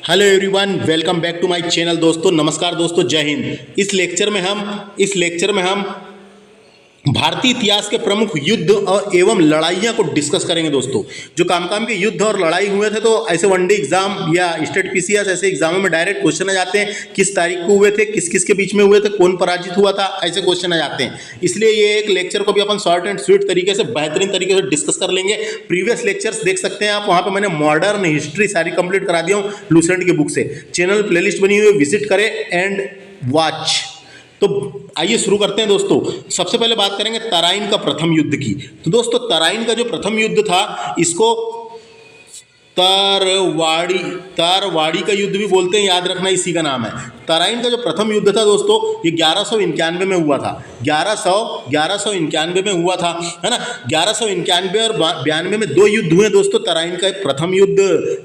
Hello everyone, welcome back to my channel. दोस्तों नमस्कार दोस्तों, जय हिंद। इस लेक्चर में हम भारतीय इतिहास के प्रमुख युद्ध और एवं लड़ाइयाँ को डिस्कस करेंगे। दोस्तों जो काम के युद्ध और लड़ाई हुए थे, तो ऐसे वनडे एग्जाम या स्टेट पीसीएस ऐसे एग्जामों में डायरेक्ट क्वेश्चन आ जाते हैं। किस तारीख को हुए थे, किस किस के बीच में हुए थे, कौन पराजित हुआ था, ऐसे क्वेश्चन आ जाते हैं। इसलिए ये एक लेक्चर को भी अपन शॉर्ट एंड स्वीट तरीके से बेहतरीन तरीके से डिस्कस कर लेंगे। प्रीवियस लेक्चर्स देख सकते हैं आप, वहाँ पर मैंने मॉडर्न हिस्ट्री सारी कंप्लीट करा दिया हूँ लूसेंट की बुक से। चैनल प्लेलिस्ट बनी हुई है, विजिट करें एंड वॉच। तो आइए शुरू करते हैं दोस्तों। सबसे पहले बात करेंगे तराइन का प्रथम युद्ध की। तो दोस्तों तराइन का जो प्रथम युद्ध था, इसको तारवाड़ी का युद्ध भी बोलते हैं, याद रखना इसी का नाम है। तराइन का जो प्रथम युद्ध था दोस्तों, ये 1191 में हुआ था। 1191 में हुआ था, है ना। 1191 और 92 में दो युद्ध हुए दोस्तों। तराइन का प्रथम युद्ध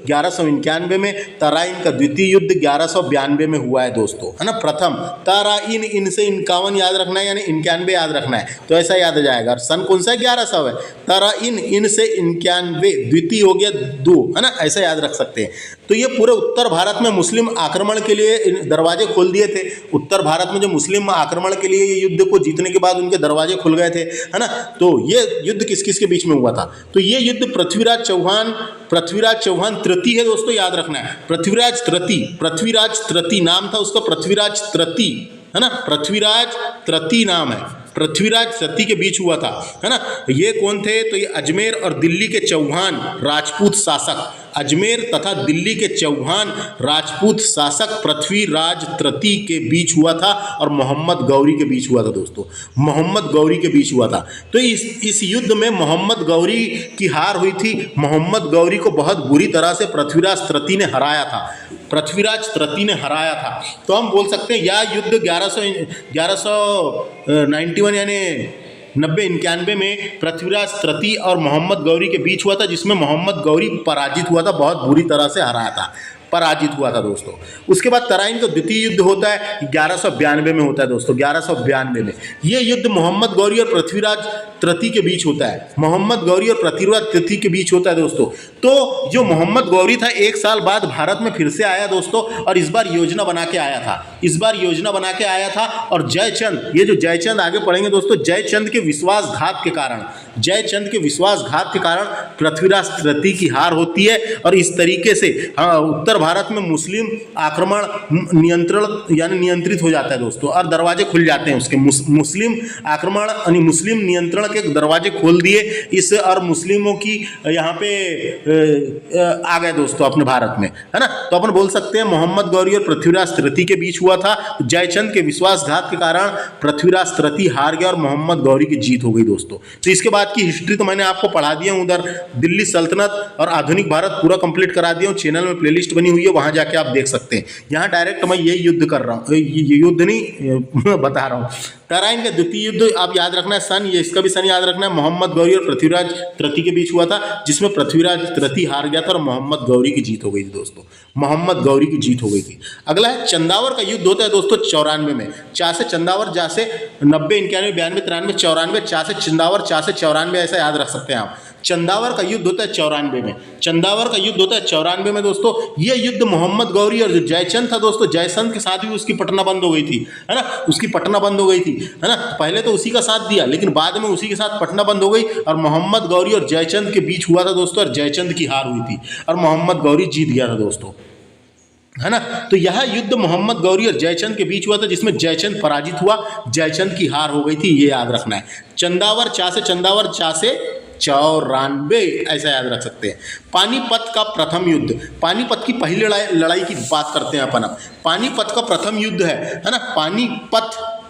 1191 में, तराइन का द्वितीय युद्ध 1192 में हुआ है दोस्तों, है ना। प्रथम तराइन, इन से 51 याद रखना है, यानी 91 याद रखना है, तो ऐसा याद आ जाएगा। सन कौन सा है? 1100 है। तराइन, इन से 91, द्वितीय हो गया 2, है ना, ऐसा याद रख सकते हैं। तो ये पूरे उत्तर भारत में मुस्लिम आक्रमण के लिए दरवाजे खोल दिए थे। उत्तर भारत में जो मुस्लिम आक्रमण के लिए ये युद्ध को जीतने के बाद उनके दरवाजे खुल गए थे, है ना। तो ये युद्ध किस किस के बीच में हुआ था? तो ये युद्ध पृथ्वीराज चौहान तृतीय है दोस्तों, याद रखना है। पृथ्वीराज तृतीय नाम था उसका, पृथ्वीराज तृतीय, है ना। पृथ्वीराज तृतीय नाम है, पृथ्वीराज तृतीय के बीच हुआ था, है ना। ये कौन थे? तो ये अजमेर और दिल्ली के चौहान राजपूत शासक, अजमेर तथा दिल्ली के चौहान राजपूत शासक पृथ्वीराज तृतीय के बीच हुआ था और मोहम्मद गौरी के बीच हुआ था दोस्तों। मोहम्मद गौरी के बीच हुआ था। तो इस युद्ध में मोहम्मद गौरी की हार हुई थी। मोहम्मद गौरी को बहुत बुरी तरह से पृथ्वीराज तृतीय ने हराया था। तो हम बोल सकते हैं यह युद्ध 1191 यानी 91 में पृथ्वीराज तृतीय और मोहम्मद गौरी के बीच हुआ था, जिसमें मोहम्मद गौरी पराजित हुआ था, बहुत बुरी तरह से हराया था, पराजित हुआ था दोस्तों। उसके बाद तराइन का द्वितीय युद्ध होता है 1192 में होता है दोस्तों। 1192 में ये युद्ध मोहम्मद गौरी और पृथ्वीराज तृतीय के बीच होता है। मोहम्मद गौरी और पृथ्वीराज तृतीय के बीच होता है दोस्तों। तो जो मोहम्मद गौरी था, 1 साल बाद भारत में फिर से आया दोस्तों, और इस बार योजना बना के आया था। और जयचंद, ये जो जयचंद आगे पढ़ेंगे दोस्तों, जयचंद के विश्वासघात के कारण पृथ्वीराज तृतीय की हार होती है। और इस तरीके से उत्तर भारत में मुस्लिम आक्रमण नियंत्रित हो जाता है दोस्तों, और दरवाजे खुल जाते हैं उसके। मुस्लिम आक्रमण यानी मुस्लिम नियंत्रण के दरवाजे खोल दिए इस, और मुस्लिमों की यहाँ पे आ गए दोस्तों अपने भारत में, है ना। तो अपन बोल सकते हैं मोहम्मद गौरी और पृथ्वीराज तृतीय के बीच हुआ था। जयचंद के विश्वासघात के कारण पृथ्वीराज तृतीय हार गया और मोहम्मद गौरी की जीत हो गई दोस्तों। तो इसके बाद की हिस्ट्री तो मैंने आपको पढ़ा दिया हूँ। उधर दिल्ली सल्तनत और आधुनिक भारत पूरा कंप्लीट करा दिया हूँ। चैनल में प्लेलिस्ट बनी हुई है, वहां जाके आप देख सकते हैं। यहाँ डायरेक्ट मैं ये युद्ध कर रहा हूँ, युद्ध नहीं बता रहा हूँ। तराइन का द्वितीय युद्ध आप याद रखना है, सन, ये इसका भी सन याद रखना है। मोहम्मद गौरी और पृथ्वीराज तृतीय के बीच हुआ था, जिसमें पृथ्वीराज तृतीय हार गया था और मोहम्मद गौरी की जीत हो गई थी दोस्तों। मोहम्मद गौरी की जीत हो गई थी। अगला है चंदावर का युद्ध होता है दोस्तों 94 में। चा से चंदावर, जा से 90, 91, 92, 93, 94, चा से चंदावर, चा से 94, ऐसा याद रख सकते हैं आप। चंदावर का युद्ध होता है 94 में दोस्तों। ये युद्ध मोहम्मद गौरी और जो जयचंद था दोस्तों, जयचंद के साथ भी उसकी पटना बंद हो गई थी, है ना। उसकी पटना बंद हो गई थी, है ना। पहले तो उसी का साथ दिया, लेकिन बाद में उसी के साथ पटना बंद हो गई और मोहम्मद गौरी और जयचंद के बीच हुआ था दोस्तों, और जयचंद की हार हुई थी और मोहम्मद गौरी जीत गया था दोस्तों, है ना। तो यह युद्ध मोहम्मद गौरी और जयचंद के बीच हुआ था, जिसमें जयचंद पराजित हुआ, जयचंद की हार हो गई थी, ये याद रखना है। चंदावर, चा से चंदावर, चा से 94, ऐसा याद रख सकते हैं। पानीपत का प्रथम युद्ध, पानीपत की पहली लड़ाई की बात करते हैं अपन अब। पानीपत का प्रथम युद्ध है ना।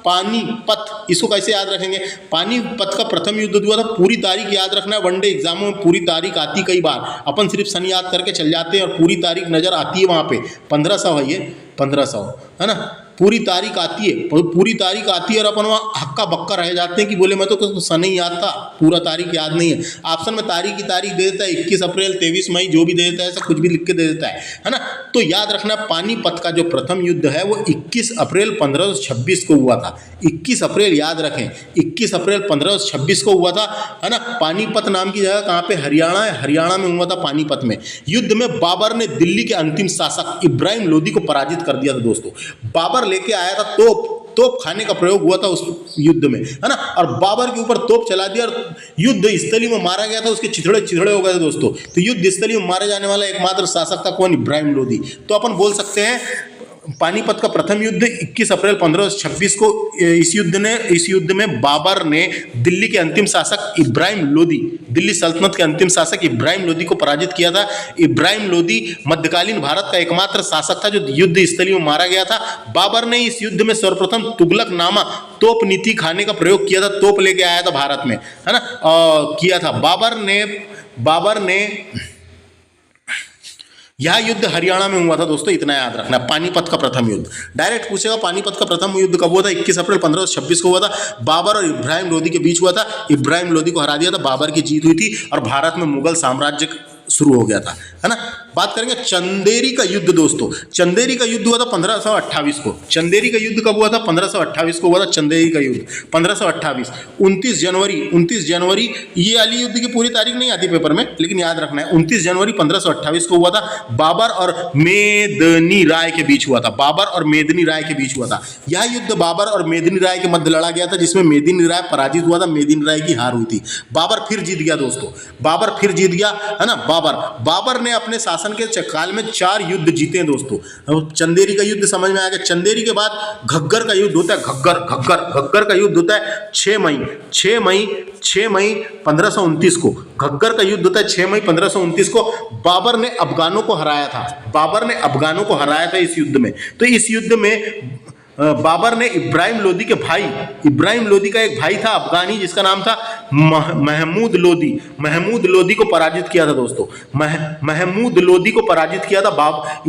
पानीपत, इसको कैसे याद रखेंगे? पानीपत का प्रथम युद्ध हुआ था। पूरी तारीख याद रखना है, वनडे एग्जामों में पूरी तारीख आती कई बार। अपन सिर्फ सन याद करके चल जाते हैं और पूरी तारीख नजर आती है वहाँ पे। 1500 है, ये 1500, है ना। पूरी तारीख आती है, और अपन वहाँ हक्का बक्का रह जाते हैं कि बोले मैं तो कुछ सन ही याद था, पूरा तारीख याद नहीं है। ऑप्शन में तारीख की तारीख दे देता है, 21 अप्रैल, 23 मई, जो भी दे देता है, ऐसा कुछ भी लिख के दे देता है ना। तो याद रखना, पानीपत का जो प्रथम युद्ध है वो 21 अप्रैल 1526 को हुआ था। 21 अप्रैल याद रखें, 21 अप्रैल 1526 को हुआ था, है ना। पानीपत नाम की जगह कहाँ पे, हरियाणा है, हरियाणा में हुआ था पानीपत में। युद्ध में बाबर ने दिल्ली के अंतिम शासक इब्राहिम लोदी को पराजित कर दिया था दोस्तों। बाबर लेके आया था तोप खाने का प्रयोग हुआ था उस युद्ध में, है ना, और बाबर के ऊपर तोप चला दिया और युद्ध स्थली में मारा गया था, उसके चिथड़े हो गए थे दोस्तों। तो युद्ध स्थली में मारे जाने वाला एकमात्र शासक था कौन, इब्राहिम लोदी। तो अपन बोल सकते हैं पानीपत का प्रथम युद्ध 21 अप्रैल 1526 को, इस युद्ध में बाबर ने दिल्ली के अंतिम शासक इब्राहिम लोदी, दिल्ली सल्तनत के अंतिम शासक इब्राहिम लोदी को पराजित किया था। इब्राहिम लोदी मध्यकालीन भारत का एकमात्र शासक था जो युद्ध स्थली में मारा गया था। बाबर ने इस युद्ध में सर्वप्रथम तुगलकनामा तोप नीति खाने का प्रयोग किया था, तोप लेके आया था भारत में, है ना, किया था बाबर ने यह युद्ध हरियाणा में हुआ था दोस्तों, इतना याद रखना। पानीपत का प्रथम युद्ध डायरेक्ट पूछेगा, पानीपत का प्रथम युद्ध कब हुआ था, 21 अप्रैल 1526 को हुआ था। बाबर और इब्राहिम लोदी के बीच हुआ था। इब्राहिम लोदी को हरा दिया था, बाबर की जीत हुई थी और भारत में मुगल साम्राज्य शुरू हो गया था, है ना। बात करेंगे चंदेरी का युद्ध दोस्तों। चंदेरी का युद्ध हुआ था 1528 को। चंदेरी का युद्ध कब हुआ था, 1528 को हुआ था चंदेरी का युद्ध, 1528। 29 जनवरी, ये वाली युद्ध की पूरी तारीख नहीं आती पेपर में, लेकिन याद रखना है 29 जनवरी 1528 को हुआ था। बाबर और मेदिनी राय के बीच हुआ था, हुआ था। यह युद्ध बाबर और मेदिनी राय के मध्य लड़ा गया था, जिसमें मेदिनी राय पराजित हुआ था, मेदिनी राय की हार हुई थी। बाबर फिर जीत गया दोस्तों, है ना। बाबर ने अपने शासन के काल में 4 युद्ध जीते हैं दोस्तों। चंदेरी का युद्ध समझ में आ गया। चंदेरी के बाद घग्गर का युद्ध होता है, घग्गर का युद्ध होता है 6 मई 1529 को। घग्गर का युद्ध होता है 6 मई 1529 को। बाबर ने अफगानों को हराया था इस युद्ध में। तो इस युद्ध में बाबर ने इब्राहिम लोदी का एक भाई था अफगानी, जिसका नाम था महमूद लोदी को पराजित किया था दोस्तों। महमूद लोदी को पराजित किया था।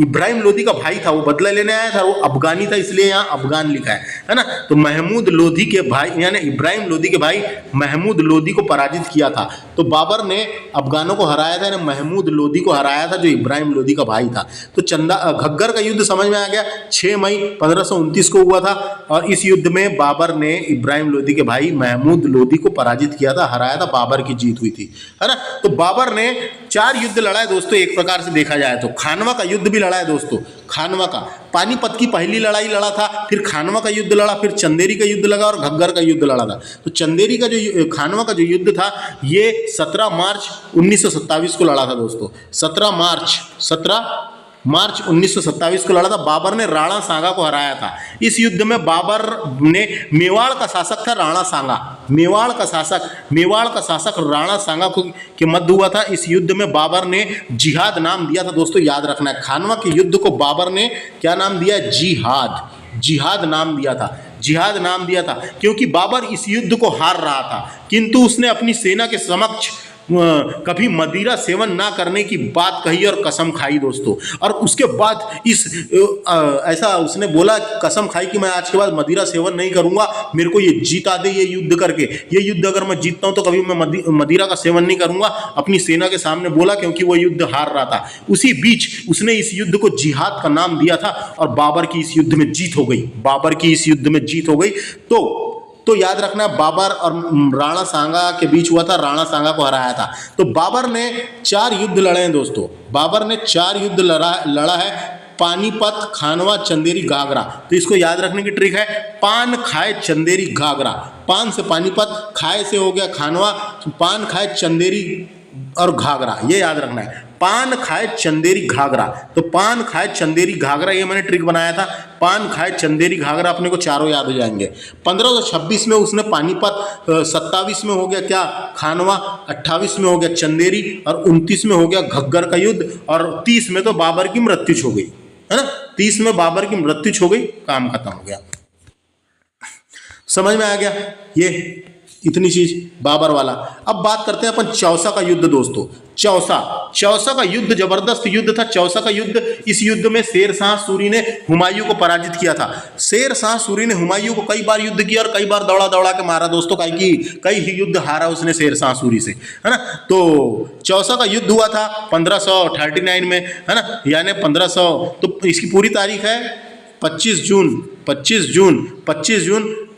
इब्राहिम लोदी का भाई था, वो बदला लेने आया था, वो अफगानी था, इसलिए यहाँ अफगान लिखा है ना। तो महमूद लोदी के भाई यानी इब्राहिम लोदी के भाई महमूद लोदी को पराजित किया था। तो बाबर ने अफगानों को हराया था, महमूद लोदी को हराया था, जो इब्राहिम लोदी का भाई था। तो घग्गर का युद्ध समझ में आ गया, 6 मई 1529 को हुआ था। और इस युद्ध में बाबर ने इब्राहिम लोदी के भाई महमूद लोदी को पराजित किया था, हराया था, बाबर की जीत हुई थी, है ना। तो बाबर ने 4 युद्ध लड़ा है दोस्तों, एक प्रकार से देखा जाए तो। खानवा का युद्ध भी लड़ा है दोस्तों, खानवा का। पानीपत की पहली लड़ाई लड़ा था, फिर खानवा का युद्ध लड़ा, फिर चंदेरी का युद्ध लगा और घग्गर का युद्ध लड़ा था। तो चंदेरी का खानवा का जो युद्ध था, ये 17 मार्च 1927 को लड़ा था दोस्तों। 17 मार्च 1927 को लड़ा था। बाबर ने राणा सांगा को हराया था। इस युद्ध में बाबर ने मेवाड़ का शासक था राणा सांगा, मेवाड़ का शासक राणा सांगा के मध्य हुआ था। इस युद्ध में बाबर ने जिहाद नाम दिया था दोस्तों, याद रखना है। खानवा के युद्ध को बाबर ने क्या नाम दिया, जिहाद नाम दिया था, क्योंकि बाबर इस युद्ध को हार रहा था, किंतु उसने अपनी सेना के समक्ष कभी मदिरा सेवन ना करने की बात कही और कसम खाई दोस्तों। और उसके बाद ऐसा उसने बोला, कसम खाई कि मैं आज के बाद मदिरा सेवन नहीं करूंगा, मेरे को ये जीता दे ये युद्ध करके, ये युद्ध अगर मैं जीतता हूं तो कभी मैं मदिरा का सेवन नहीं करूंगा, अपनी सेना के सामने बोला, क्योंकि वो युद्ध हार रहा था। उसी बीच उसने इस युद्ध को जिहाद का नाम दिया था और बाबर की इस युद्ध में जीत हो गई। तो याद रखना, बाबर और राणा सांगा के बीच हुआ था, राणा सांगा को हराया था। तो बाबर ने 4 युद्ध लड़े हैं दोस्तों, लड़ा है, पानीपत, खानवा, चंदेरी, घाघरा। तो इसको याद रखने की ट्रिक है, पान खाए चंदेरी घाघरा। पान से पानीपत, खाए से हो गया खानवा, पान खाए चंदेरी और घाघरा, ये याद रखना है। पान खाए चंदेरी घाघरा, तो पान खाए चंदेरी घाघरा, ये मैंने ट्रिक बनाया था। पान खाए चंदेरी घाघरा अपने को चारों याद हो जाएंगे। 1526 में उसने पानीपत, 27 में हो गया क्या, खानवा, 28 में हो गया चंदेरी और 29 में हो गया घग्गर का युद्ध और 30 में तो बाबर की मृत्यु हो गई, है ना। 30 में बाबर की मृत्यु हो गई, काम खत्म हो गया। समझ में आ गया ये इतनी चीज बाबर वाला। अब बात करते हैं अपन चौसा का युद्ध दोस्तों। चौसा का युद्ध जबरदस्त युद्ध था। चौसा का युद्ध, इस युद्ध में शेर शाह सूरी ने हुमायूं को पराजित किया था। शेर शाह सूरी ने हुमायूं को कई बार युद्ध किया और कई बार दौड़ा दौड़ा के मारा दोस्तों, कई ही युद्ध हारा उसने शेर शाह सूरी से, है ना। तो चौसा का युद्ध हुआ था 1539 में, है ना, यानी 1500, तो इसकी पूरी तारीख है 25 जून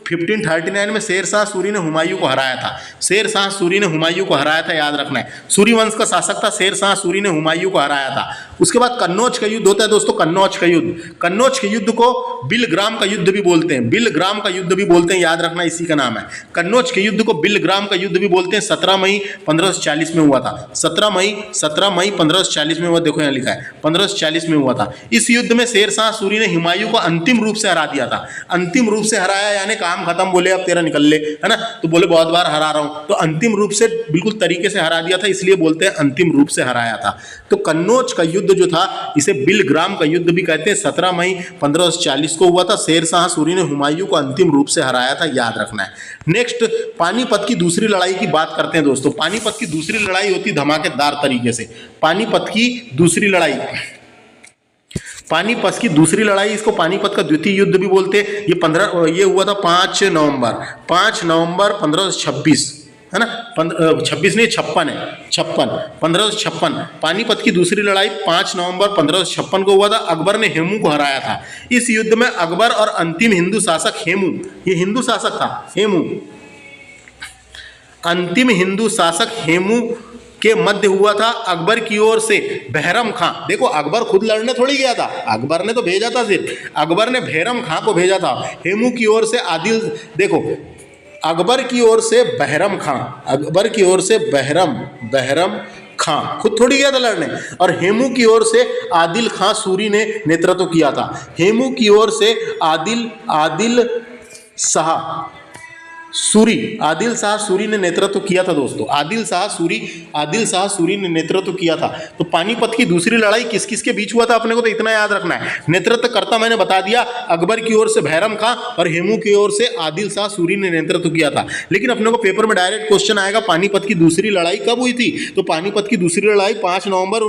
1539 में शेर शाह सूरी ने हुमायूं को हराया था। शेर शाह सूरी ने हुमायूं को हराया था, याद रखना है। सूरी वंश का शासक था, शेर शाह सूरी ने हुमायूं को हराया था। उसके बाद कन्नौज का युद्ध होता है दोस्तों, कन्नौज का युद्ध। कन्नौज के युद्ध को बिलग्राम का युद्ध भी बोलते हैं, बिलग्राम का युद्ध भी बोलते हैं, याद रखना इसी का नाम है। कन्नौज के युद्ध को बिलग्राम का युद्ध भी बोलते हैं। 17 मई 1540 में हुआ था। 17 मई 1540 में हुआ, देखो यहाँ लिखा है 1540 में हुआ था। इस युद्ध में शेर शाह सूरी ने हुमायूं को अंतिम रूप से हरा दिया था। अंतिम रूप से हराया यानी काम खत्म, बोले अब तेरा निकल ले, है ना। तो बोले बहुत बार हरा रहा हूं, तो अंतिम रूप से बिल्कुल तरीके से हरा दिया था, इसलिए बोलते हैं अंतिम रूप से हराया था। तो कन्नौज का युद्ध जो था इसे बिलग्राम का युद्ध भी कहते हैं। 17 मई 1540 को हुआ था। शेर शाह सूरी ने हुमायूं को अंतिम रूप से हराया था, याद रखना है। नेक्स्ट, पानीपत की दूसरी लड़ाई की बात करते हैं दोस्तों। पानीपत की दूसरी लड़ाई होती धमाकेदार तरीके से। पानीपत की दूसरी लड़ाई, पानीपत की दूसरी लड़ाई, इसको पानीपत का द्वितीय युद्ध भी बोलते हैं। ये हुआ था 5 नवंबर 1526, है ना। 26 नहीं, 56 है, 1556। पानीपत की दूसरी लड़ाई 5 नवंबर 1556 को हुआ था। अकबर ने हेमू को हराया था। इस युद्ध में अकबर और अंतिम हिंदू शासक हेमू, ये हिंदू शासक था हेमू, अंतिम हिंदू शासक हेमू के मध्य हुआ था। अकबर की ओर से बहरम खां, देखो अकबर खुद लड़ने थोड़ी गया था, अकबर ने तो भेजा था, सिर्फ अकबर ने बहरम खां को भेजा था। हेमू की ओर से आदिल, देखो अकबर की ओर से बहरम खां, अकबर की ओर से बहरम खां खुद थोड़ी गया था लड़ने, और हेमू की ओर से आदिल खां सूरी ने नेतृत्व किया था। हेमू की ओर से आदिल शाह सूरी ने नेतृत्व किया था दोस्तों। आदिल शाह सूरी ने नेतृत्व किया था। तो पानीपत की दूसरी लड़ाई किस किस के बीच हुआ था, अपने को तो इतना याद रखना है। नेतृत्व करता मैंने बता दिया, अकबर की ओर से बहरम खां और हेमू की ओर से आदिल शाह सूरी ने नेतृत्व किया था। लेकिन अपने को पेपर में डायरेक्ट क्वेश्चन आएगा, पानीपत की दूसरी लड़ाई कब हुई थी। तो पानीपत की दूसरी लड़ाई 5 नवंबर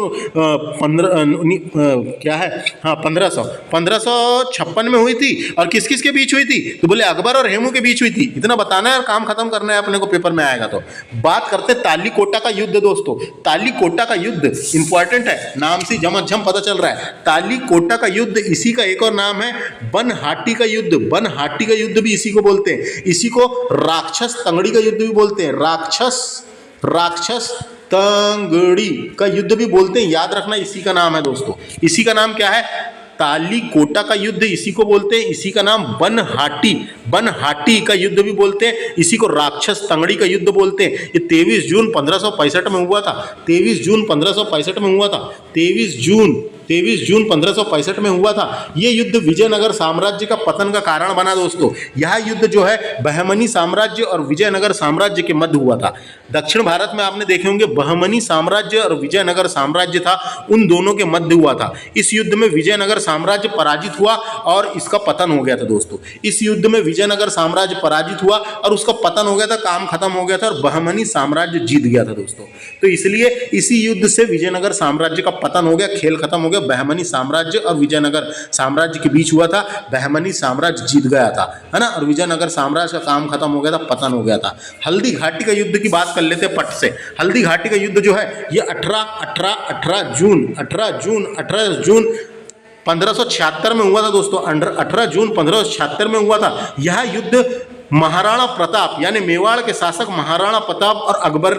1556 में हुई थी। और किस किस के बीच हुई थी, तो बोले अकबर और हेमू के बीच हुई थी। इतना बताना है और काम खत्म करना है अपने को, पेपर में आएगा। तो बात करते तालीकोटा का युद्ध दोस्तों। तालीकोटा का युद्ध इंपॉर्टेंट है, नाम से झमाझम पता चल रहा है। तालीकोटा का युद्ध, इसी का एक और नाम है बनहाटी का युद्ध। बनहाटी का युद्ध भी इसी को बोलते हैं। इसी को राक्षस तंगड़ी का युद्ध भी बोलते हैं। राक्षस तंगड़ी का युद्ध भी बोलते हैं, याद रखना इसी का नाम है दोस्तों। इसी का नाम क्या है, तालीकोटा का युद्ध इसी को बोलते हैं। इसी का नाम बनहाटी का युद्ध भी बोलते हैं। इसी को राक्षस तंगड़ी का युद्ध बोलते हैं। ये 23 जून 1565 में हुआ था। 23 जून 1565 में हुआ था। 23 जून 1565 में हुआ था। ये युद्ध विजयनगर साम्राज्य का पतन का कारण बना दोस्तों। यह युद्ध जो है बहमनी साम्राज्य और विजयनगर साम्राज्य के मध्य हुआ था। दक्षिण भारत में आपने देखे होंगे बहमनी साम्राज्य और विजयनगर साम्राज्य था, उन दोनों के मध्य हुआ था। इस युद्ध में विजयनगर साम्राज्य पराजित हुआ और इसका पतन हो गया था दोस्तों। इस युद्ध में विजयनगर साम्राज्य पराजित हुआ और उसका पतन हो गया था, काम खत्म हो गया था और बहमनी साम्राज्य जीत गया था दोस्तों। तो इसलिए इसी युद्ध से विजयनगर साम्राज्य का पतन हो गया, खेल खत्म हो गया। बहमनी साम्राज्य और विजयनगर साम्राज्य के बीच हुआ था। बहमनी साम्राज्य जीत गया था, है ना, और विजयनगर साम्राज्य का काम खत्म हो गया था, पतन हो गया था। हल्दी घाटी का युद्ध की बात कर लेते हैं पट से। हल्दी घाटी का युद्ध जो है ये 18 जून 1576 में हुआ था दोस्तों। 18 जून 1576 में हुआ था। यह युद्ध महाराणा प्रताप यानी मेवाड़ के शासक महाराणा प्रताप और अकबर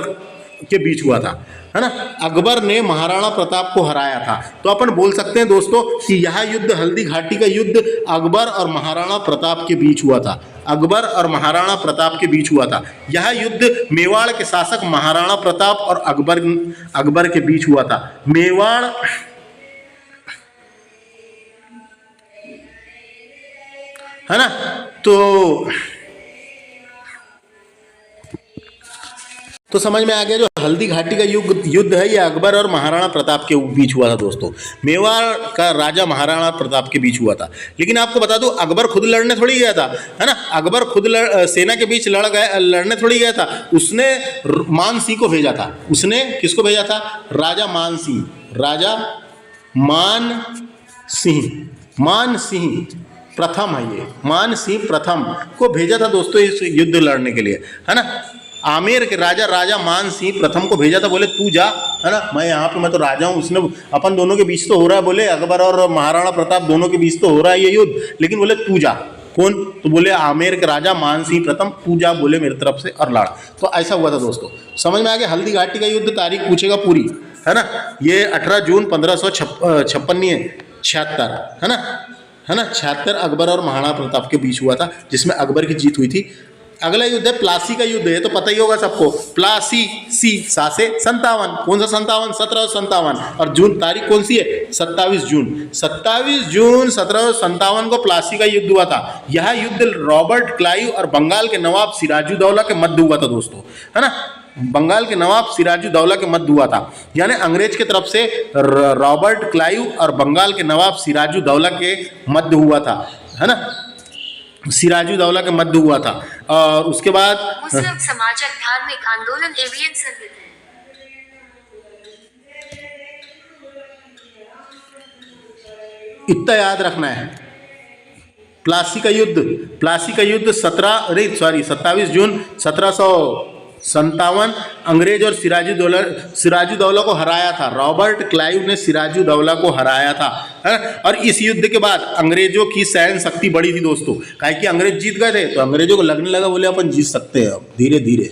के बीच हुआ था, है ना। अकबर ने महाराणा प्रताप को हराया था। तो अपन बोल सकते हैं दोस्तों कि यह युद्ध, हल्दी घाटी का युद्ध अकबर और महाराणा प्रताप के बीच हुआ था। अकबर और महाराणा प्रताप के बीच हुआ था। यह युद्ध मेवाड़ के शासक महाराणा प्रताप और अकबर के बीच हुआ था। मेवाड़, है ना। तो तो समझ में आ गया, जो हल्दी घाटी का युद्ध है ये अकबर और महाराणा प्रताप के बीच हुआ था दोस्तों। मेवाड़ का राजा महाराणा प्रताप के बीच हुआ था। लेकिन आपको बता दूं, अकबर खुद लड़ने थोड़ी गया था, है ना। अकबर खुद सेना के बीच लड़ने थोड़ी गया था। उसने मान सिंह को भेजा था। उसने किसको भेजा था? राजा मान सिंह। राजा मान सिंह प्रथम है ये, मान सिंह प्रथम को भेजा था दोस्तों इस युद्ध लड़ने के लिए, है ना। आमेर के राजा मान सिंह प्रथम को भेजा था, बोले तू जा, है ना, मैं यहाँ पे, मैं तो राजा हूँ। उसने अपन दोनों के बीच तो हो रहा है, बोले अकबर और महाराणा प्रताप दोनों के बीच तो हो रहा है ये युद्ध, लेकिन बोले तू जा। कौन? तो बोले आमेर के राजा मान सिंह प्रथम, तू जा बोले मेरी तरफ से और लड़। तो ऐसा हुआ था दोस्तों। समझ में आ गया। हल्दी घाटी का युद्ध तारीख पूछेगा पूरी, है ना। ये 18 जून 1576 है ना, 76 अकबर और महाराणा प्रताप के बीच हुआ था, जिसमें अकबर की जीत हुई थी। अगला युद्ध है प्लासी का युद्ध है, तो पता ही होगा सबको। प्लासी सी सा से 57, कौन सा 57? 1757। और जून तारीख कौन सी है? 27 जून। 27 जून 1757 को प्लासी का युद्ध हुआ था। यह युद्ध रॉबर्ट क्लाइव और बंगाल के नवाब सिराजुद्दौला के मध्य हुआ था दोस्तों, है ना। बंगाल के नवाब सिराजुद्दौला के मध्य हुआ था, यानी अंग्रेज की तरफ से रॉबर्ट क्लाइव और बंगाल के नवाब सिराजुद्दौला के मध्य हुआ था, है ना। सिराजुद्दौला के मध्य हुआ था। और उसके बाद मुस्लिम समाजक धार्मिक आंदोलन एवियन संगठन, इतना याद रखना है। प्लासी का युद्ध 27 जून 1757 अंग्रेज और सिराजुद्दौला को हराया था। रॉबर्ट क्लाइव ने सिराजुद्दौला को हराया था, है? और इस युद्ध के बाद अंग्रेजों की सहन शक्ति बढ़ी थी दोस्तों, काहे कि अंग्रेज जीत गए थे, तो अंग्रेजों को लगने लगा बोले अपन जीत सकते हैं, अब धीरे धीरे,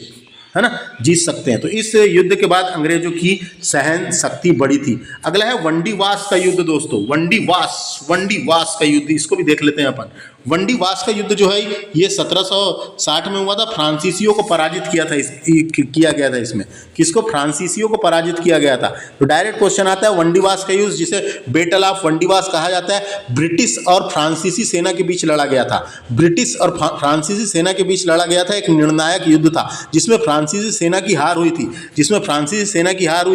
है ना, जीत सकते हैं। तो इस युद्ध के बाद अंग्रेजों की सहन शक्ति बढ़ी थी। अगला है वंडीवास का युद्ध दोस्तों। वंडीवास का युद्ध, इसको भी देख लेते हैं अपन। वंडीवास का युद्ध जो है ये 1760 में हुआ था। फ्रांसीसियों को पराजित किया गया था इसमें। किसको? फ्रांसीसियों को पराजित किया गया था। तो डायरेक्ट क्वेश्चन आता है वंडीवास का युद्ध, जिसे बैटल ऑफ वंडीवास कहा जाता है, ब्रिटिश और फ्रांसीसी सेना के बीच लड़ा गया था। ब्रिटिश और फ्रांसीसी सेना के बीच लड़ा गया था, एक निर्णायक युद्ध था, जिसमें फ्रांसीसी सेना की हार हुई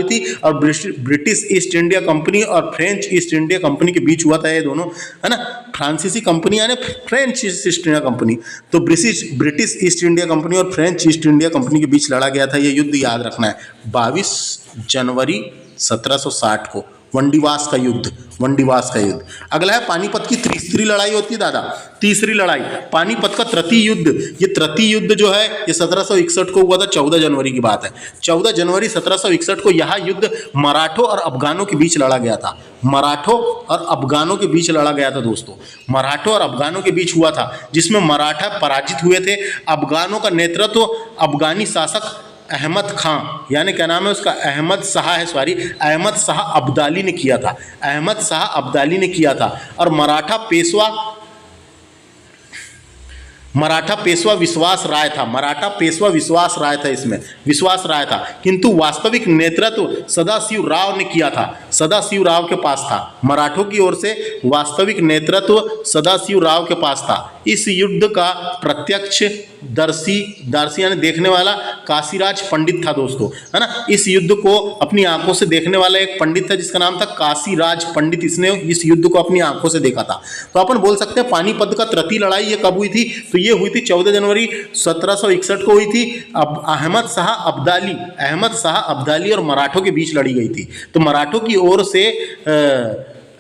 थी। और ब्रिटिश ईस्ट इंडिया कंपनी और फ्रेंच ईस्ट इंडिया कंपनी के बीच हुआ था ये दोनों, है ना। फ्रांसीसी कंपनी यानी फ्रेंच ईस्ट इंडिया कंपनी, तो ब्रिटिश ईस्ट इंडिया कंपनी और फ्रेंच ईस्ट इंडिया कंपनी के बीच लड़ा गया था ये युद्ध, याद रखना है। 22 जनवरी 1760 को वंडीवास का युद्ध। अगला है पानीपत की तीसरी लड़ाई होती है दादा। तीसरी लड़ाई पानीपत का तृतीय युद्ध। ये तृतीय युद्ध जो है ये 1761 को हुआ था। 14 जनवरी की बात है। 14 जनवरी 1761 को यह युद्ध मराठों और अफगानों के बीच लड़ा गया था। दोस्तों, मराठों और अफगानों के बीच हुआ था, जिसमें मराठा पराजित हुए थे। अफगानों का नेतृत्व अफगानी शासक अहमद खां, यानी क्या नाम है उसका, अहमद शाह अब्दाली ने किया था। और मराठा पेशवा विश्वास राय था इसमें, किंतु वास्तविक नेतृत्व सदाशिव राव ने किया था। सदाशिव राव के पास था। मराठों की ओर से वास्तविक नेतृत्व सदाशिव राव के पास था। इस युद्ध का प्रत्यक्षदर्शी यानी देखने वाला काशीराज पंडित था दोस्तों, है ना। इस युद्ध को अपनी आंखों से देखने वाला एक पंडित था, जिसका नाम था काशीराज पंडित। इसने इस युद्ध को अपनी आंखों से देखा था। तो अपन बोल सकते हैं पानीपत का तृतीय लड़ाई ये कब हुई थी? तो ये हुई थी 14 जनवरी 1761 को हुई थी। अब अहमद शाह अब्दाली और मराठों के बीच लड़ी गई थी। तो मराठों की ओर से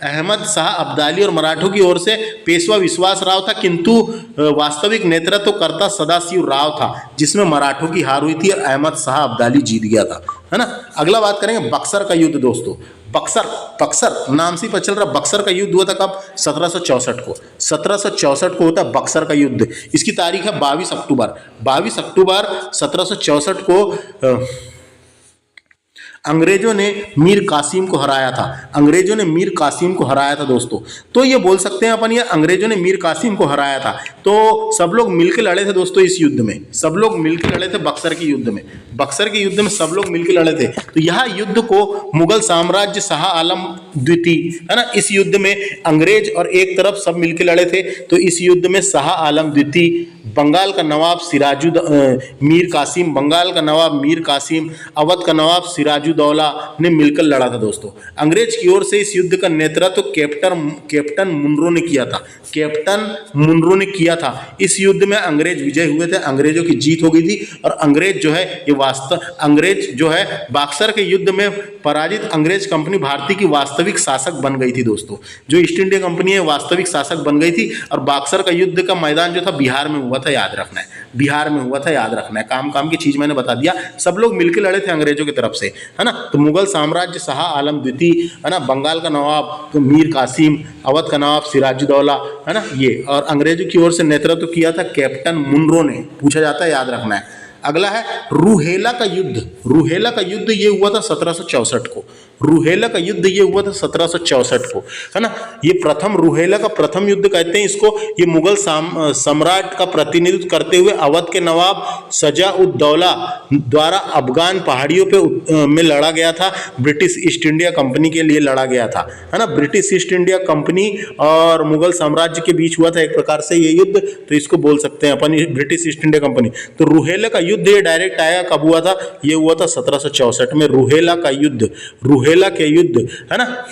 अहमद शाह अब्दाली और मराठों की ओर से पेशवा विश्वास राव था, किंतु वास्तविक नेतृत्व करता सदाशिव राव था, जिसमें मराठों की हार हुई थी और अहमद शाह अब्दाली जीत गया था, है ना। अगला बात करेंगे बक्सर का युद्ध दोस्तों। बक्सर नाम से पता चल रहा। बक्सर का युद्ध हुआ था कब? 1764 को। 1764 को होता है बक्सर का युद्ध। इसकी तारीख है 22 अक्टूबर 1764 को अंग्रेजों ने मीर कासिम को हराया था दोस्तों। तो ये बोल सकते हैं अपन, ये अंग्रेजों ने मीर कासिम को हराया था। तो सब लोग मिलकर लड़े थे दोस्तों इस युद्ध में, बक्सर के युद्ध में। बक्सर के युद्ध में सब लोग मिलकर लड़े थे। तो यह युद्ध को मुगल साम्राज्य शाह आलम द्वितीय, है ना, इस युद्ध में अंग्रेज और एक तरफ सब मिलकर लड़े थे। तो इस युद्ध में शाह आलम द्वितीय, बंगाल का नवाब मीर कासिम, बंगाल का नवाब मीर कासिम, अवध का नवाब सिराजुद्दौला ने मिलकर लड़ा था दोस्तों। अंग्रेज की ओर से इस युद्ध का नेतृत्व कैप्टन मुनरो ने किया था। कैप्टन मुनरो ने किया था। इस युद्ध में अंग्रेज विजय हुए थे, अंग्रेजों की जीत हो गई थी और अंग्रेज जो है बक्सर के युद्ध में पराजित अंग्रेज कंपनी भारतीय की वास्तविक शासक बन गई थी दोस्तों। जो ईस्ट इंडिया कंपनी है वास्तविक शासक बन गई थी और बक्सर का युद्ध का मैदान जो था बिहार में हुआ था, याद रखना है, बिहार में हुआ था, याद रखना है। काम की चीज मैंने बता दिया। सब लोग मिलकर लड़े थे अंग्रेजों की तरफ से, है ना। तो मुगल साम्राज्य शाह आलम द्वितीय, है ना, बंगाल का नवाब मीर कासिम, अवध का नवाब सिराजुद्दौला, है ना, ये, और अंग्रेजों की ओर से नेतृत्व किया था कैप्टन मुनरो ने। पूछा जाता है, याद रखना है। अगला है रूहेला का युद्ध। रूहेला का युद्ध ये हुआ था 1764 को। रूहेला का युद्ध ये हुआ था 1764 को, है ना। ये प्रथम रूहेला का प्रथम युद्ध कहते हैं इसको। ये मुगल सम्राट का प्रतिनिधित्व करते हुए अवध के नवाब सजाउद्दौला द्वारा अफगान पहाड़ियों पे में लड़ा गया था। ब्रिटिश ईस्ट इंडिया कंपनी के लिए लड़ा गया था, है ना। ब्रिटिश ईस्ट इंडिया कंपनी और मुगल साम्राज्य के बीच हुआ था एक प्रकार से ये युद्ध। तो इसको बोल सकते हैं अपन ब्रिटिश ईस्ट इंडिया कंपनी। तो रूहेला का युद्ध ये डायरेक्ट आया कब हुआ था? ये हुआ था 1764 में। रूहेला का युद्ध, रूहेला के युद्ध, है ना।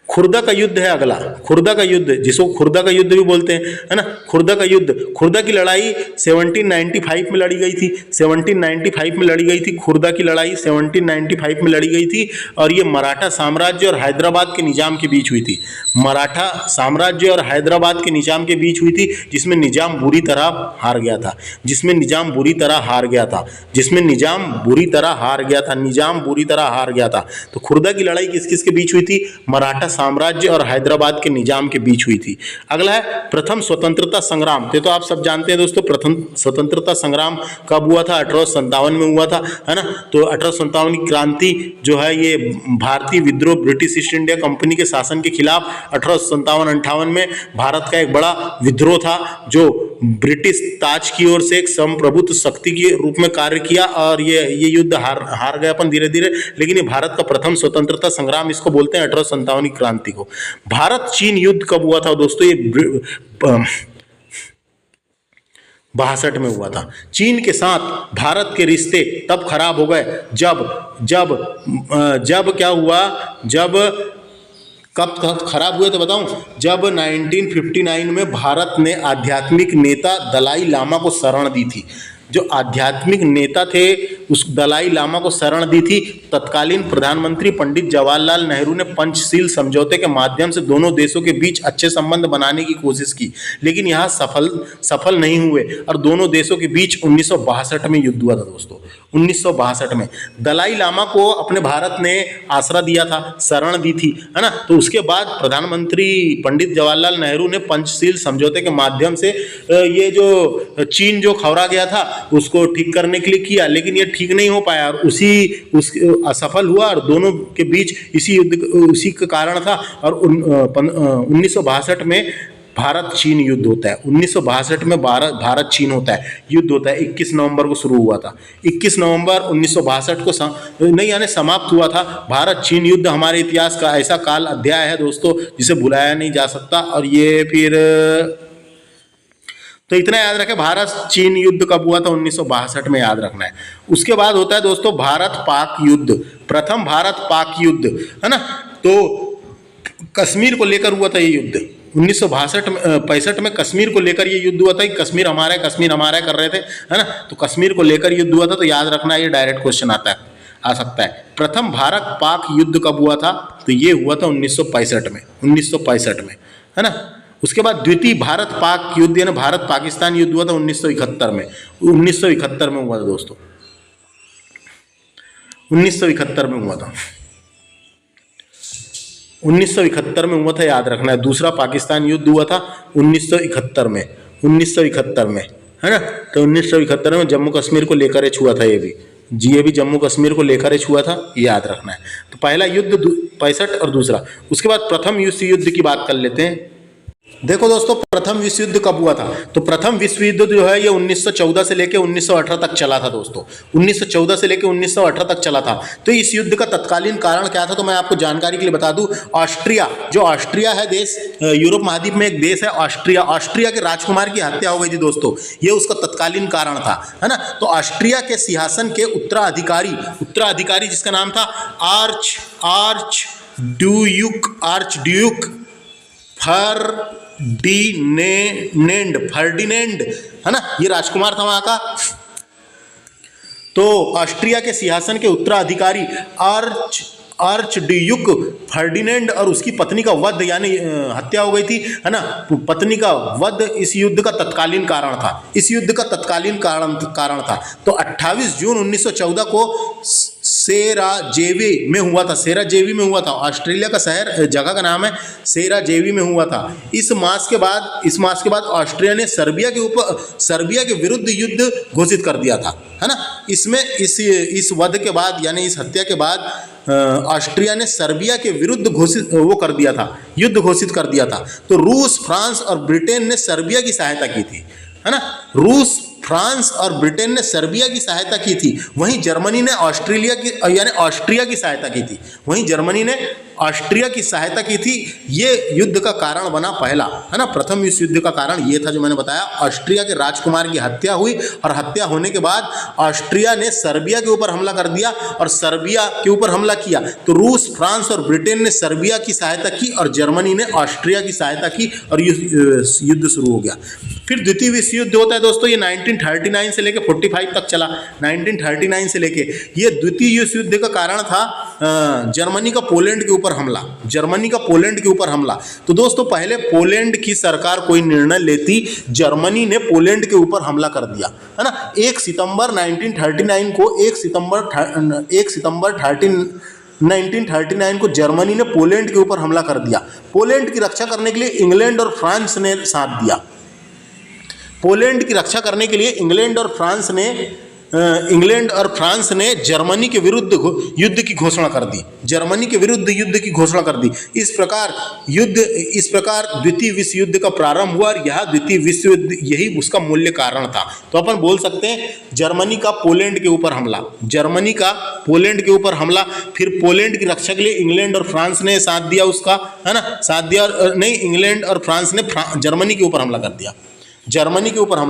खुर्दा का युद्ध है अगला। खुर्दा का युद्ध, जिसको खुर्दा का युद्ध भी बोलते हैं, है ना। खुर्दा का युद्ध, खुर्दा की लड़ाई 1795 में लड़ी गई थी। 1795 में लड़ी गई थी खुर्दा की लड़ाई, 1795 में लड़ी गई थी। और ये मराठा साम्राज्य और हैदराबाद के निजाम के बीच हुई थी। मराठा साम्राज्य और हैदराबाद के निजाम के बीच हुई थी, जिसमें निजाम बुरी तरह हार गया था। जिसमें निजाम बुरी तरह हार गया था। जिसमें निजाम बुरी तरह हार गया था। निजाम बुरी तरह हार गया था। तो खुर्दा की लड़ाई किस किस के बीच हुई थी? मराठा साम्राज्य और हैदराबाद के निजाम के बीच हुई थी। अगला है प्रथम स्वतंत्रता संग्राम। ये तो आप सब जानते हैं दोस्तों, प्रथम स्वतंत्रता संग्राम कब हुआ था? 1857 में हुआ था, है ना। तो 1857 की क्रांति जो है ये भारतीय विद्रोह ब्रिटिश ईस्ट इंडिया कंपनी के शासन के खिलाफ 1857-58 में भारत का एक बड़ा विद्रोह था, जो ब्रिटिश ताज की ओर से एक संप्रभुत्व शक्ति के रूप में कार्य किया। और ये युद्ध हार गया अपन धीरे धीरे, लेकिन ये भारत का प्रथम स्वतंत्रता संग्राम इसको बोलते हैं, 1857 की क्रांति को। भारत चीन युद्ध कब हुआ था दोस्तों? ये 62 में हुआ था। चीन के साथ भारत के रिश्ते तब खराब हो गए जब क्या हुआ? कब खराब हुए तो बताऊं? जब 1959 में भारत ने आध्यात्मिक नेता दलाई लामा को शरण दी थी। जो आध्यात्मिक नेता थे उस दलाई लामा को शरण दी थी। तत्कालीन प्रधानमंत्री पंडित जवाहरलाल नेहरू ने पंचशील समझौते के माध्यम से दोनों देशों के बीच अच्छे संबंध बनाने की कोशिश की, लेकिन यहाँ सफल नहीं हुए और दोनों देशों के बीच 1962 में युद्ध हुआ था दोस्तों। 1962 में दलाई लामा को अपने भारत ने आसरा दिया था, शरण दी थी, है ना। तो उसके बाद प्रधानमंत्री पंडित जवाहरलाल नेहरू ने पंचशील समझौते के माध्यम से ये जो चीन जो खौरा गया था उसको ठीक करने के लिए किया, लेकिन ये ठीक नहीं हो पाया और असफल हुआ और दोनों के बीच उसी का कारण था। और 1962 में भारत चीन युद्ध होता है। 1962 में भारत चीन होता है, युद्ध होता है। 21 नवंबर को शुरू हुआ था। 21 नवंबर 1962 को नहीं यानी समाप्त हुआ था। भारत चीन युद्ध हमारे इतिहास का ऐसा काल अध्याय है दोस्तों जिसे भुलाया नहीं जा सकता। और ये फिर तो इतना याद रखें, भारत चीन युद्ध कब हुआ था? 1962 में, याद रखना है। उसके बाद होता है दोस्तों भारत पाक युद्ध। प्रथम भारत पाक युद्ध, है ना। तो कश्मीर को लेकर हुआ था ये युद्ध। 1965 में कश्मीर को लेकर ये युद्ध हुआ था कि कश्मीर हमारा है कर रहे थे, है ना। तो कश्मीर को लेकर युद्ध हुआ था। तो याद रखना, ये डायरेक्ट क्वेश्चन आ सकता है। प्रथम भारत पाक युद्ध कब हुआ था? तो ये हुआ था 1965 में, 1965 में, है ना। उसके बाद द्वितीय भारत पाक युद्ध यानी भारत पाकिस्तान युद्ध हुआ था 1971 में। 1971 में हुआ था दोस्तों, 1971 में हुआ था। 1971 में हुआ था, याद रखना है। दूसरा पाकिस्तान युद्ध हुआ था 1971 में, 1971 में, है ना। तो 1971 में जम्मू कश्मीर को लेकर ये हुआ था। ये भी जम्मू कश्मीर को लेकर हुआ था, याद रखना है। तो पहला युद्ध 65 और दूसरा। उसके बाद प्रथम विश्व युद्ध की बात कर लेते हैं। देखो दोस्तों, प्रथम विश्व युद्ध कब हुआ था? तो प्रथम विश्व युद्ध जो है ये 1914 से लेकर 1918 तक चला था दोस्तों। 1914 से लेकर 1918 तक चला था। तो इस युद्ध का तत्कालीन कारण क्या था, तो मैं आपको जानकारी के लिए बता दूं। ऑस्ट्रिया, जो ऑस्ट्रिया है देश, यूरोप महाद्वीप में एक देश है ऑस्ट्रिया। ऑस्ट्रिया के राजकुमार की हत्या हो गई थी दोस्तों, ये उसका तत्कालीन कारण था, है ना। तो ऑस्ट्रिया के सिंहासन के उत्तराधिकारी जिसका नाम था आर्च ड्यूक फर्डिनेंड, है ना, ये राजकुमार था वहां का। तो ऑस्ट्रिया के सिंहासन के उत्तराधिकारी आर्च ड्यूक फर्डिनेंड और उसकी पत्नी का वध यानी हत्या हो गई थी, है ना। पत्नी का वध इस युद्ध का तत्कालीन कारण था। इस युद्ध का तत्कालीन कारण था। तो 28 जून 1914 को सेराजेवी में हुआ था। ऑस्ट्रेलिया का शहर, जगह का नाम है सेराजेवी में हुआ था। इस मास के बाद ऑस्ट्रिया ने सर्बिया के विरुद्ध युद्ध घोषित कर दिया था, है ना। इसमें इस वध के बाद यानी इस हत्या के बाद ऑस्ट्रिया ने सर्बिया के विरुद्ध युद्ध घोषित कर दिया था। तो रूस, फ्रांस और ब्रिटेन ने सर्बिया की सहायता की थी, है ना। रूस, फ्रांस और ब्रिटेन ने सर्बिया की सहायता की थी। वहीं जर्मनी ने ऑस्ट्रिया की सहायता की थी। ऑस्ट्रिया की सहायता की थी। ये युद्ध का कारण बना पहला, है ना। प्रथम विश्व युद्ध का कारण ये था जो मैंने बताया। ऑस्ट्रिया के राजकुमार की हत्या हुई और हत्या होने के बाद ऑस्ट्रिया ने सर्बिया के ऊपर हमला कर दिया और सर्बिया के ऊपर हमला किया। तो रूस, फ्रांस और ब्रिटेन ने सर्बिया की सहायता की और जर्मनी ने ऑस्ट्रिया की सहायता की और युद्ध शुरू हो गया। फिर द्वितीय विश्व युद्ध होता है दोस्तों, ये 1939 से लेके 45 तक चला। 1939 से लेके ये द्वितीय विश्व युद्ध का कारण था जर्मनी का पोलैंड के ऊपर हमला। तो दोस्तों, पहले पोलैंड की सरकार कोई निर्णय लेती, जर्मनी ने पोलैंड के ऊपर हमला कर दिया, है ना। 1 सितंबर 1939 को जर्मनी ने पोलैंड के ऊपर हमला कर दिया। पोलैंड की रक्षा करने के लिए इंग्लैंड और फ्रांस ने साथ दिया। पोलैंड की रक्षा करने के लिए इंग्लैंड और फ्रांस ने जर्मनी के विरुद्ध युद्ध की घोषणा कर दी। इस प्रकार द्वितीय विश्व युद्ध का प्रारंभ हुआ और यह द्वितीय विश्व युद्ध यही उसका मूल्य कारण था। तो अपन बोल सकते हैं जर्मनी का पोलैंड के ऊपर हमला, फिर पोलैंड की रक्षा के लिए इंग्लैंड और फ्रांस ने साथ दिया उसका, है ना। इंग्लैंड और फ्रांस ने जर्मनी के ऊपर हमला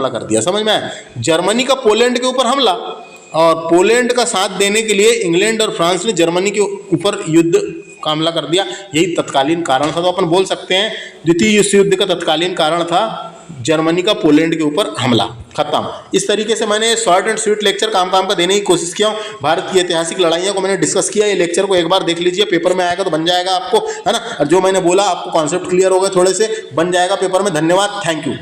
कर दिया, समझ में आया। जर्मनी का पोलैंड के ऊपर हमला और पोलैंड का साथ देने के लिए इंग्लैंड और फ्रांस ने जर्मनी के ऊपर युद्ध का हमला कर दिया। यही तत्कालीन कारण था। तो अपन बोल सकते हैं द्वितीय विश्व युद्ध का तत्कालीन कारण था जर्मनी का पोलैंड के ऊपर हमला। खत्म। इस तरीके से मैंने शॉर्ट एंड स्वीट लेक्चर काम का देने की कोशिश किया हूँ। भारत की ऐतिहासिक लड़ाइयों को मैंने डिस्कस किया। ये लेक्चर को एक बार देख लीजिए, पेपर में आएगा तो बन जाएगा आपको, है ना। और जो मैंने बोला आपको कॉन्सेप्ट क्लियर हो गए, थोड़े से बन जाएगा पेपर में। धन्यवाद, थैंक यू।